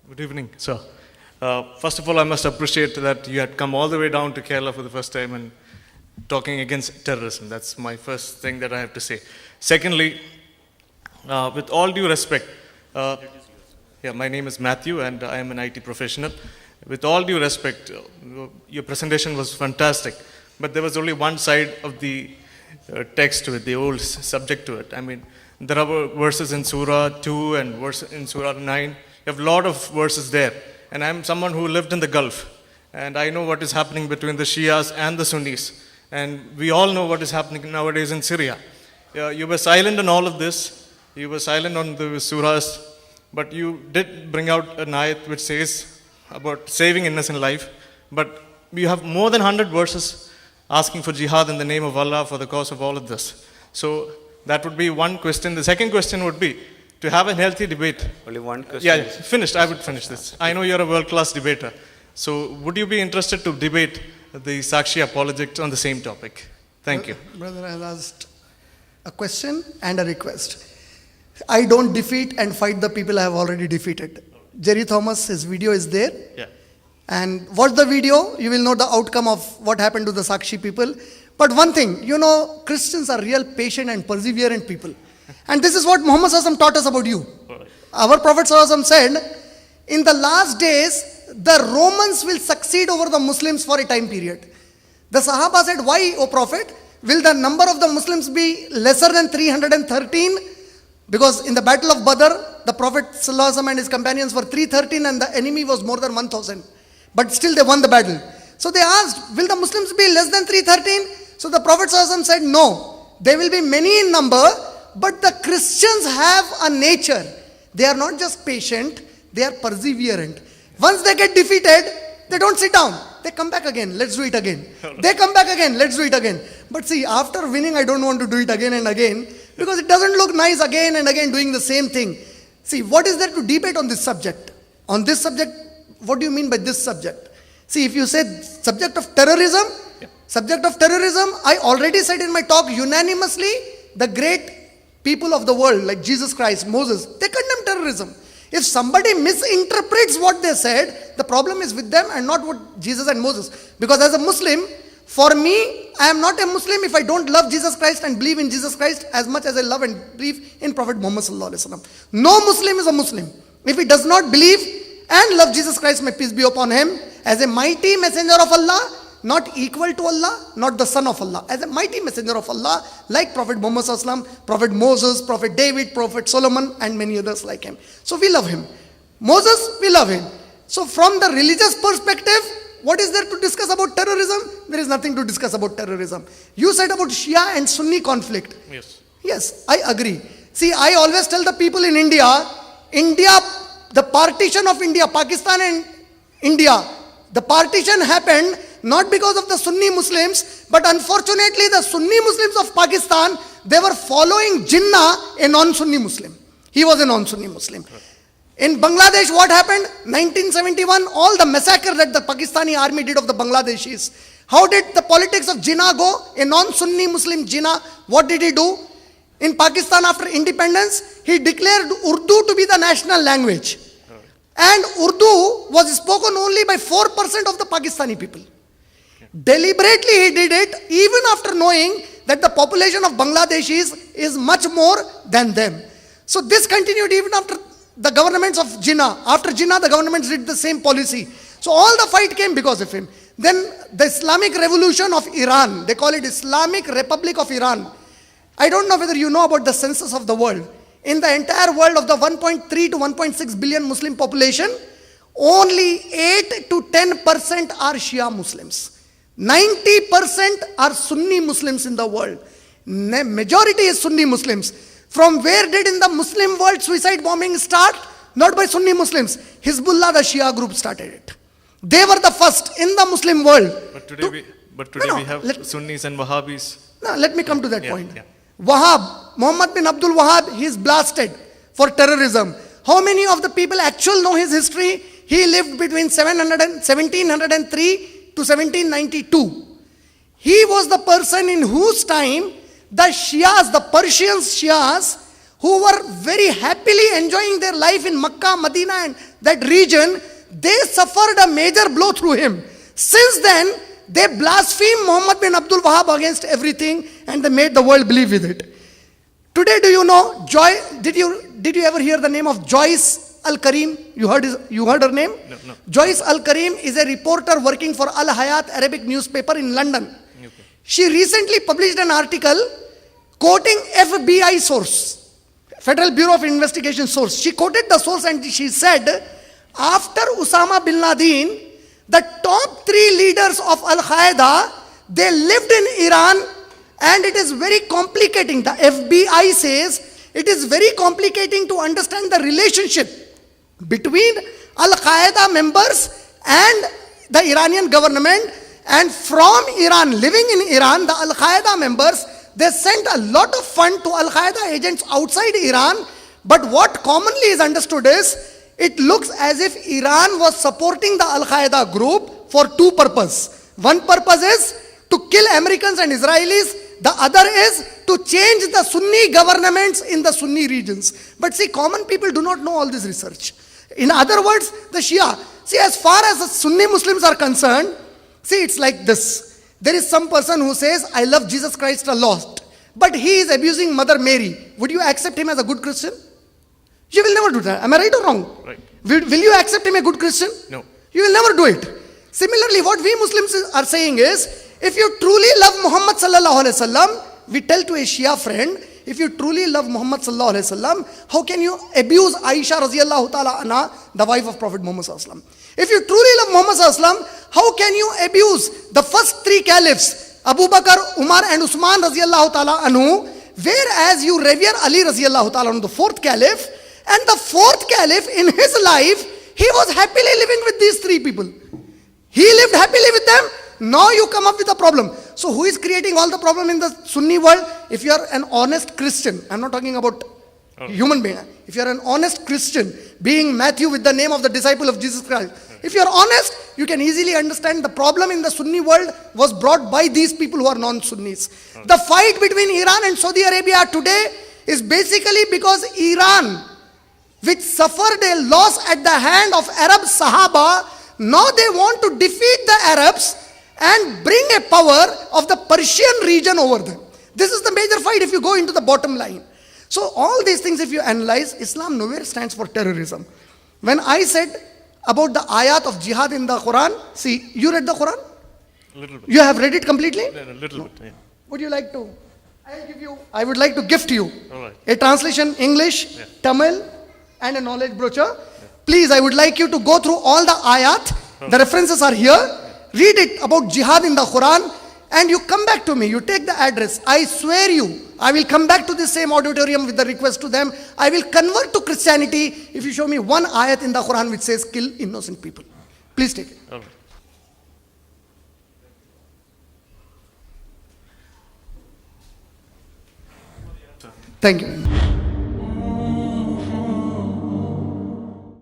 Good evening, sir. First of all, I must appreciate that you had come all the way down to Kerala for the first time and talking against terrorism. That's my first thing that I have to say. Secondly, with all due respect, my name is Matthew and I am an IT professional. With all due respect, your presentation was fantastic, but there was only one side of the text to it, the old subject to it. I mean, there are verses in Surah 2 and verses in Surah 9. You have a lot of verses there. And I'm someone who lived in the Gulf. And I know what is happening between the Shias and the Sunnis. And we all know what is happening nowadays in Syria. You were silent on all of this. You were silent on the surahs. But you did bring out an ayat which says about saving innocent life. But you have more than 100 verses asking for jihad in the name of Allah for the cause of all of this. So that would be one question. The second question would be to have a healthy debate. Only one question. Yeah, finished. I would finish this. I know you're a world-class debater. So would you be interested to debate the Sakshi apologetics on the same topic? Thank you. Brother, I have asked a question and a request. I don't defeat and fight the people I have already defeated. Jerry Thomas, his video is there. Yeah. And watch the video, you will know the outcome of what happened to the Sakshi people. But one thing, Christians are real patient and perseverant people. And this is what Muhammad Sallallahu taught us about you. Our Prophet Sallallahu said, in the last days, the Romans will succeed over the Muslims for a time period. The Sahaba said, why, O Prophet? Will the number of the Muslims be lesser than 313? Because in the battle of Badr, the Prophet Sallallahu and his companions were 313 and the enemy was more than 1,000. But still they won the battle. So they asked, will the Muslims be less than 313? So the Prophet Sallallahu said, no. They will be many in number. But the Christians have a nature. They are not just patient, they are perseverant. Once they get defeated, they don't sit down. They come back again, let's do it again. They come back again, let's do it again. But see, after winning, I don't want to do it again and again because it doesn't look nice again and again doing the same thing. See, what is there to debate on this subject? On this subject, what do you mean by this subject? See, if you say subject of terrorism, I already said in my talk unanimously, the great people of the world like Jesus Christ, Moses, they condemn terrorism. If somebody misinterprets what they said, the problem is with them and not with Jesus and Moses. Because as a Muslim, for me, I am not a Muslim if I don't love Jesus Christ and believe in Jesus Christ as much as I love and believe in Prophet Muhammad Sallallahu Alaihi Wasallam. No Muslim is a Muslim if he does not believe and love Jesus Christ, may peace be upon him, as a mighty messenger of Allah, not equal to Allah, not the son of Allah, as a mighty messenger of Allah, like Prophet Muhammad Sallallahu, Prophet Moses, Prophet David, Prophet Solomon, and many others like him. So we love him. Moses, we love him. So from the religious perspective, what is there to discuss about terrorism? There is nothing to discuss about terrorism. You said about Shia and Sunni conflict. Yes. Yes, I agree. See, I always tell the people in India, the partition of India, Pakistan and India, the partition happened not because of the Sunni Muslims, but unfortunately the Sunni Muslims of Pakistan, they were following Jinnah, a non-Sunni Muslim. He was a non-Sunni Muslim. In Bangladesh, what happened? 1971, all the massacre that the Pakistani army did of the Bangladeshis. How did the politics of Jinnah go? A non-Sunni Muslim Jinnah, what did he do? In Pakistan after independence, he declared Urdu to be the national language. And Urdu was spoken only by 4% of the Pakistani people. Deliberately he did it even after knowing that the population of Bangladeshis is much more than them. So this continued even after the governments of Jinnah. After Jinnah, the governments did the same policy. So all the fight came because of him. Then the Islamic Revolution of Iran, they call it Islamic Republic of Iran. I don't know whether you know about the census of the world. In the entire world of the 1.3 to 1.6 billion Muslim population, only 8 to 10% are Shia Muslims. 90% are Sunni Muslims in the world. Majority is Sunni Muslims. From where did in the Muslim world suicide bombing start? Not by Sunni Muslims. Hizbullah, the Shia group, started it. They were the first in the Muslim world. But today we have Sunnis and Wahhabis. No, let me come to that point. Yeah. Wahhab, Muhammad bin Abdul Wahhab, he is blasted for terrorism. How many of the people actually know his history? He lived between 1703 to 1792. He was the person in whose time the Shias, the Persian Shias, who were very happily enjoying their life in Makkah, Medina and that region, they suffered a major blow through him. Since then, they blasphemed Muhammad bin Abdul Wahab against everything and they made the world believe with it. Today, do you know, did you ever hear the name of Joyce Al-Karim? You heard her name? No. Joyce Al-Karim is a reporter working for Al Hayat Arabic newspaper in London. Okay. She recently published an article quoting FBI source, Federal Bureau of Investigation source. She quoted the source and she said, after Osama bin Laden, the top 3 leaders of Al-Qaeda, they lived in Iran, and it is very complicating. The FBI says it is very complicating to understand the relationship between Al-Qaeda members and the Iranian government. And from Iran, living in Iran, the Al-Qaeda members, they sent a lot of fund to Al-Qaeda agents outside Iran. But what commonly is understood is, it looks as if Iran was supporting the Al-Qaeda group for 2 purposes. One purpose is to kill Americans and Israelis. The other is to change the Sunni governments in the Sunni regions. But see, common people do not know all this research. In other words, the Shia. See, as far as the Sunni Muslims are concerned, see, it's like this. There is some person who says, I love Jesus Christ a lot, but he is abusing Mother Mary. Would you accept him as a good Christian? You will never do that. Am I right or wrong? Right. Will you accept him a good Christian? No. You will never do it. Similarly, what we Muslims are saying is, if you truly love Muhammad sallallahu alaihi wasallam, we tell to a Shia friend, if you truly love Muhammad sallallahu alaihi wasallam, how can you abuse Aisha radhiyallahu ta'ala anha, the wife of Prophet Muhammad sallallahu alaihi wasallam? If you truly love Muhammad sallallahu alaihi wasallam, how can you abuse the first 3 caliphs, Abu Bakr, Umar and Usman radhiyallahu ta'ala anhu, whereas you revere Ali radhiyallahu ta'ala anhu, the 4th caliph, and the 4th caliph in his life, he was happily living with these 3 people. He lived happily with them. Now you come up with a problem. So who is creating all the problem in the Sunni world? If you are an honest Christian, I'm not talking about human being. If you are an honest Christian, being Matthew with the name of the disciple of Jesus Christ, if you are honest, you can easily understand the problem in the Sunni world was brought by these people who are non-Sunnis. The fight between Iran and Saudi Arabia today is basically because Iran, which suffered a loss at the hand of Arab Sahaba, now they want to defeat the Arabs and bring a power of the Persian region over them. This is the major fight if you go into the bottom line. So all these things, if you analyze, Islam nowhere stands for terrorism. When I said about the ayat of jihad in the Quran, see, you read the Quran? A little bit. You have read it completely? A little bit, yeah. Would you like to? I would like to gift you All right. a translation English, Yeah. Tamil and a knowledge brochure. Please, I would like you to go through all the ayat. The references are here. Read it about jihad in the Quran and you come back to me. You take the address. I swear you, I will come back to the same auditorium with the request to them. I will convert to Christianity if you show me one ayat in the Quran which says kill innocent people. Please take it. All right. Thank you.